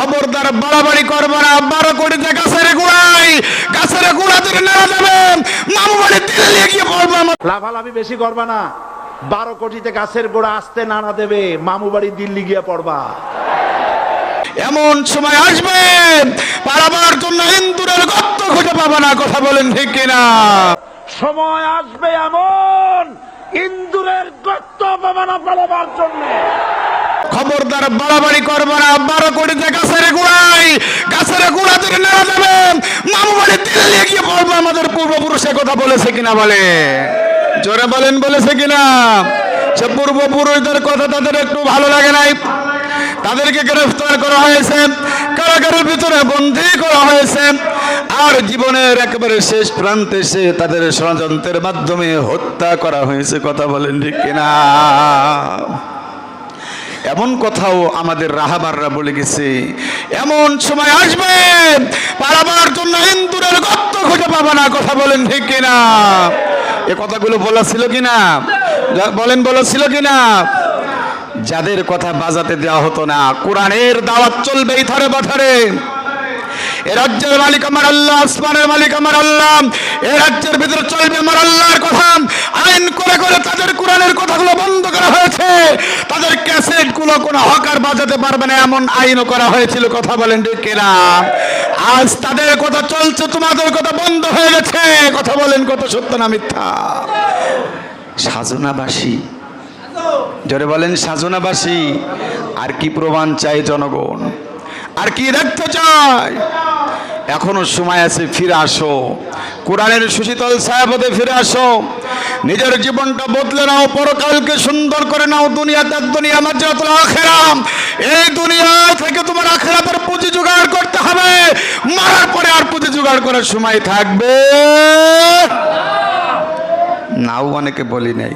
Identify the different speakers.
Speaker 1: খবরদার বাড়াবাড়ি করবে না। 12 কোটিতে গাছের গোড়া ধরে নাড়া যাবে, মামু বাড়ি দিল্লি গিয়ে পড়বে।
Speaker 2: লাফালাফি বেশি করবা না। 12 কোটিতে গাছের গোড়া আসতে নাড়া দেবে, মামু বাড়ি দিল্লি গিয়ে পড়বা।
Speaker 1: এমন সময় আসবে পালাবার জন্য ইন্দুরের গর্ত খুঁজে পাবে না। কথা বলেন ঠিক কিনা?
Speaker 2: সময় আসবে এমন, ইন্দুরের গর্ত পাবে না পালাবার জন্য।
Speaker 1: খবরদার বাড়াবাড়ি করবে না। 12 কোটিতে গাছের গোড়া ধরে নাড়া যাবে, মামু বাড়ি দিল্লি গিয়ে পড়বে। আমাদের পূর্বপুরুষে কথা বলেছে কিনা? বলে জোরে বলেন, বলেছে কিনা? সে পূর্বপুরুষদের কথা তাদের একটু ভালো লাগে নাই। তাদেরকে গ্রেফতার করা হয়েছে, কারাগারের ভিতরে বন্দী করা হয়েছে, আর জীবনের একেবারে শেষ প্রান্তে সে তাদের ষড়যন্ত্রের মাধ্যমে হত্যা করা হয়েছে। কথা বলেন ঠিক কিনা? এমন কথাও আমাদের রাহাবাররা বলে গেছে, এমন সময় আসবে পালাবার জন্য ইন্দুরের গর্ত খুঁজে পাবে না। কথা বলেন ঠিক কিনা? এ কথাগুলো বলা ছিল কিনা? বলেন, বলা ছিল কিনা? যাদের কথা বাজাতে দেওয়া হতো না, কোরআনের দাওয়াত চলবে এই ধারে বাধারে। এ রাজ্যের মালিক আমার আল্লাহ, আসমানের মালিক আমার আল্লাহ। এ রাজ্যের ভিতরে চলবে আমার আল্লাহর কথা। আইন করে করে তাদের কোরআনের কথাগুলো বন্ধ করা হয়েছে। তাদের ক্যাসেট গুলো কোনো হকার বাজাতে পারবে না, এমন আইনও করা হয়েছিল। কথা বলেন ঠিক কিনা? আজ তাদের কথা চলছে, তোমাদের কথা বন্ধ হয়ে গেছে। কথা বলেন, কত সত্য না মিথ্যা? সাজনাবাসী, জোরে বলেন সাজনাবাসী। আর কি প্রমাণ চাই জনগণ? আর কি দেখতে চায়? এখনো সময় আছে, ফিরে আসো, কোরআনের সুশীতল ছায়াপথে ফিরে আসো। নিজের জীবনটা বদলে নাও, পরকালকে সুন্দর করে নাও। দুনিয়াতে দুনিয়া মাঝরাতুল আখিরা, এই দুনিয়া থেকে তোমার আখিরাতের পুঁজি জোগাড় করতে হবে। মরার পরে আর পুঁজি জোগাড় করার সময় থাকবে নাও। অনেকে বলি নাই।